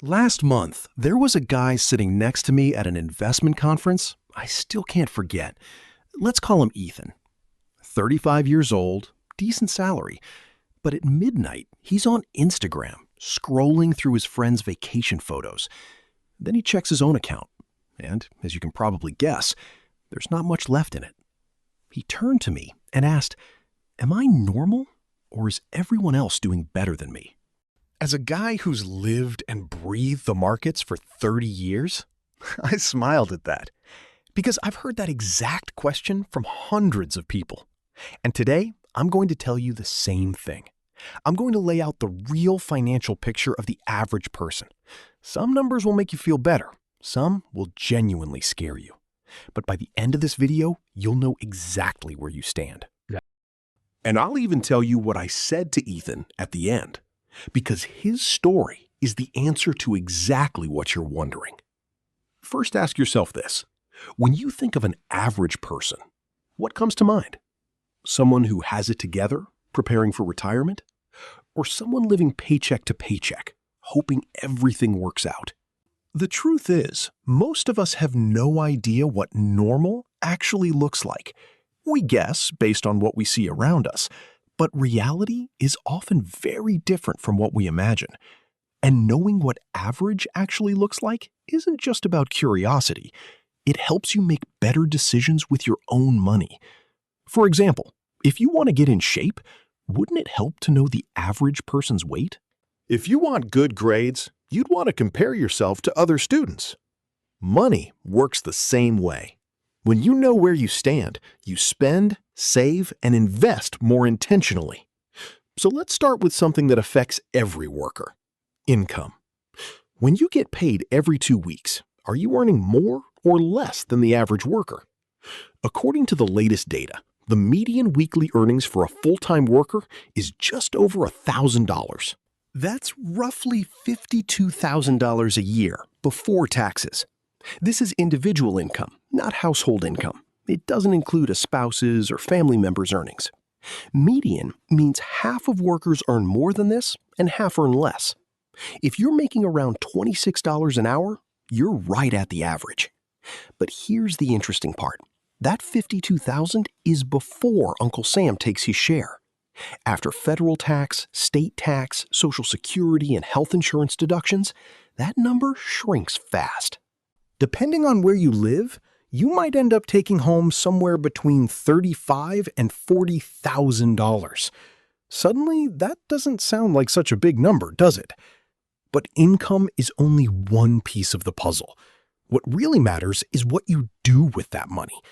Last month, there was a guy sitting next to me at an investment conference I still can't forget. Let's call him Ethan. 35 years old, decent salary. But at midnight, he's on Instagram, scrolling through his friends' vacation photos. Then he checks his own account. And, as you can probably guess, there's not much left in it. He turned to me and asked, "Am I normal, or is everyone else doing better than me?" As a guy who's lived and breathed the markets for 30 years, I smiled at that. Because I've heard that exact question from hundreds of people. And today, I'm going to tell you the same thing. I'm going to lay out the real financial picture of the average person. Some numbers will make you feel better. Some will genuinely scare you. But by the end of this video, you'll know exactly where you stand. And I'll even tell you what I said to Ethan at the end, because his story is the answer to exactly what you're wondering. First, ask yourself this. When you think of an average person, what comes to mind? Someone who has it together, preparing for retirement? Or someone living paycheck to paycheck, hoping everything works out? The truth is, most of us have no idea what normal actually looks like. We guess based on what we see around us, but reality is often very different from what we imagine. And knowing what average actually looks like isn't just about curiosity. It helps you make better decisions with your own money. For example, if you want to get in shape, wouldn't it help to know the average person's weight? If you want good grades, you'd want to compare yourself to other students. Money works the same way. When you know where you stand, you spend, save, and invest more intentionally. So let's start with something that affects every worker: income. When you get paid every 2 weeks, are you earning more or less than the average worker? According to the latest data, the median weekly earnings for a full-time worker is just over $1,000. That's roughly $52,000 a year before taxes. This is individual income, not household income. It doesn't include a spouse's or family member's earnings. Median means half of workers earn more than this and half earn less. If you're making around $26 an hour, you're right at the average. But here's the interesting part. That $52,000 is before Uncle Sam takes his share. After federal tax, state tax, Social Security, and health insurance deductions, that number shrinks fast. Depending on where you live, you might end up taking home somewhere between $35,000 and $40,000. Suddenly, that doesn't sound like such a big number, does it? But income is only one piece of the puzzle. What really matters is what you do with that money.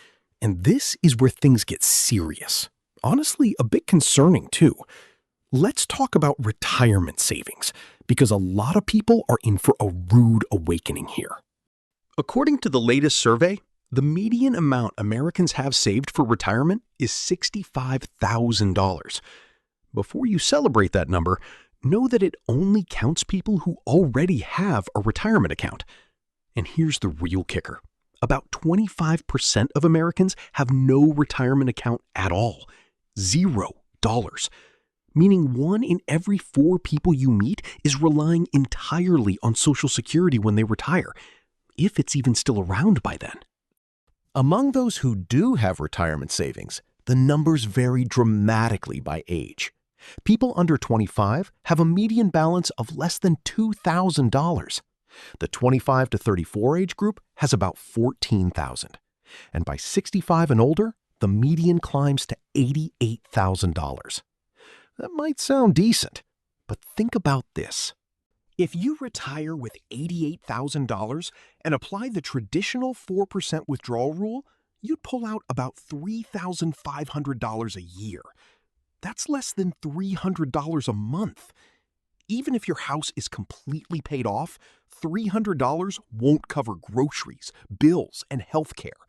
And this is where things get serious. Honestly, a bit concerning too. Let's talk about retirement savings, because a lot of people are in for a rude awakening here. According to the latest survey, the median amount Americans have saved for retirement is $65,000. Before you celebrate that number, know that it only counts people who already have a retirement account. And here's the real kicker. About 25% of Americans have no retirement account at all. $0. Meaning 1 in every 4 people you meet is relying entirely on Social Security when they retire, if it's even still around by then. Among those who do have retirement savings, the numbers vary dramatically by age. People under 25 have a median balance of less than $2,000. The 25 to 34 age group has about $14,000. And by 65 and older, the median climbs to $88,000. That might sound decent, but think about this. If you retire with $88,000 and apply the traditional 4% withdrawal rule, you'd pull out about $3,500 a year. That's less than $300 a month. Even if your house is completely paid off, $300 won't cover groceries, bills, and healthcare.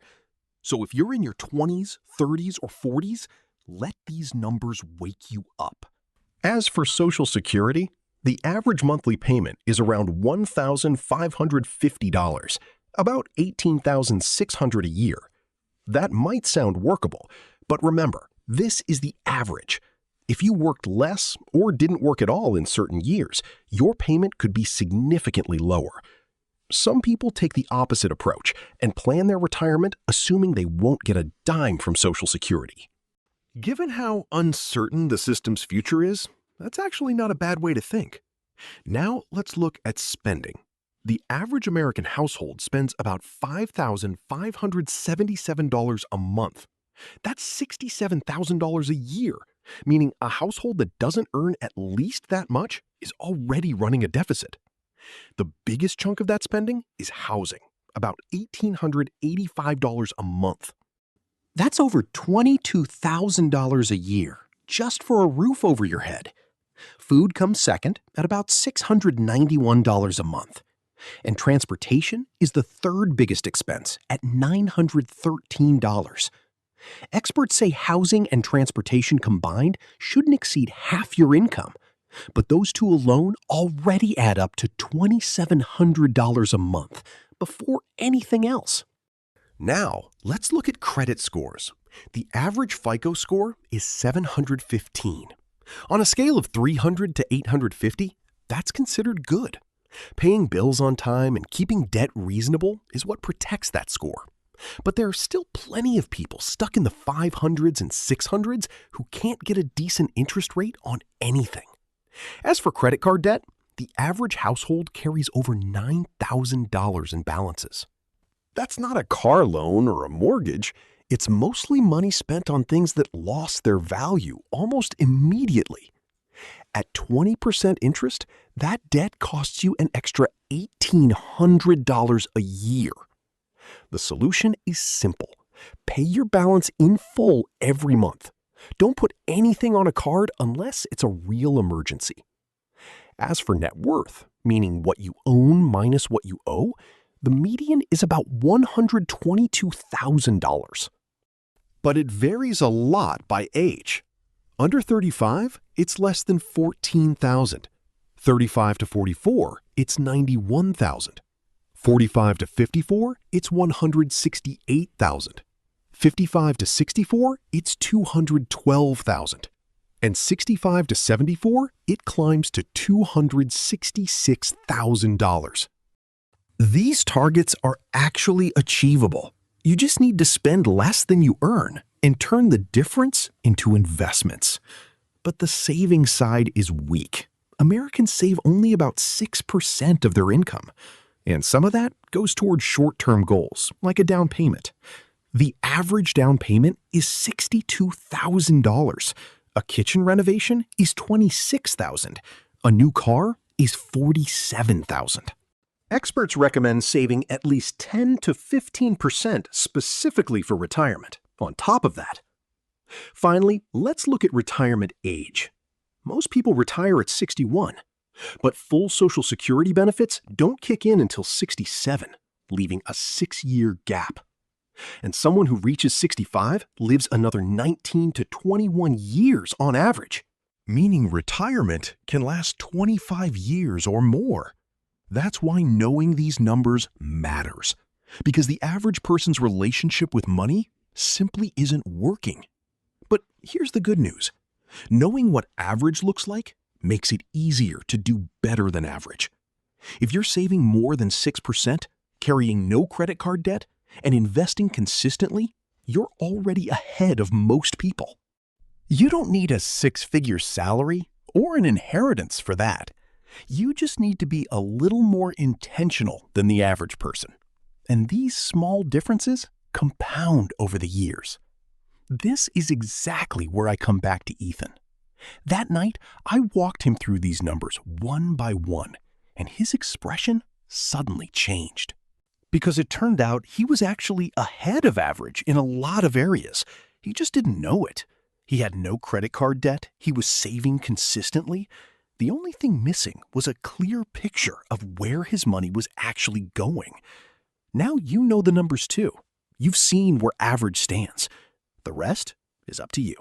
So if you're in your 20s, 30s, or 40s, let these numbers wake you up. As for Social Security, the average monthly payment is around $1,550, about $18,600 a year. That might sound workable, but remember, this is the average. If you worked less or didn't work at all in certain years, your payment could be significantly lower. Some people take the opposite approach and plan their retirement assuming they won't get a dime from Social Security. Given how uncertain the system's future is, that's actually not a bad way to think. Now let's look at spending. The average American household spends about $5,577 a month. That's $67,000 a year, meaning a household that doesn't earn at least that much is already running a deficit. The biggest chunk of that spending is housing, about $1,885 a month. That's over $22,000 a year just for a roof over your head. Food comes second at about $691 a month. And transportation is the third biggest expense at $913. Experts say housing and transportation combined shouldn't exceed half your income, but those two alone already add up to $2,700 a month before anything else. Now, let's look at credit scores. The average FICO score is 715. On a scale of 300 to 850, that's considered good. Paying bills on time and keeping debt reasonable is what protects that score. But there are still plenty of people stuck in the 500s and 600s who can't get a decent interest rate on anything. As for credit card debt, the average household carries over $9,000 in balances. That's not a car loan or a mortgage. It's mostly money spent on things that lost their value almost immediately. At 20% interest, that debt costs you an extra $1,800 a year. The solution is simple. Pay your balance in full every month. Don't put anything on a card unless it's a real emergency. As for net worth, meaning what you own minus what you owe, the median is about $122,000. But it varies a lot by age. Under 35, it's less than $14,000. 35 to 44, it's $91,000. 45 to 54, it's $168,000. 55 to 64, it's $212,000. And 65 to 74, it climbs to $266,000. These targets are actually achievable. You just need to spend less than you earn and turn the difference into investments. But the savings side is weak. Americans save only about 6% of their income, and some of that goes towards short-term goals, like a down payment. The average down payment is $62,000. A kitchen renovation is $26,000. A new car is $47,000. Experts recommend saving at least 10 to 15% specifically for retirement. On top of that, finally, let's look at retirement age. Most people retire at 61, but full Social Security benefits don't kick in until 67, leaving a 6-year gap. And someone who reaches 65 lives another 19 to 21 years on average, meaning retirement can last 25 years or more. That's why knowing these numbers matters, because the average person's relationship with money simply isn't working. But here's the good news. Knowing what average looks like makes it easier to do better than average. If you're saving more than 6%, carrying no credit card debt, and investing consistently, you're already ahead of most people. You don't need a 6-figure salary or an inheritance for that. You just need to be a little more intentional than the average person. And these small differences compound over the years. This is exactly where I come back to Ethan. That night, I walked him through these numbers one by one, and his expression suddenly changed. Because it turned out he was actually ahead of average in a lot of areas. He just didn't know it. He had no credit card debt. He was saving consistently. The only thing missing was a clear picture of where his money was actually going. Now you know the numbers too. You've seen where average stands. The rest is up to you.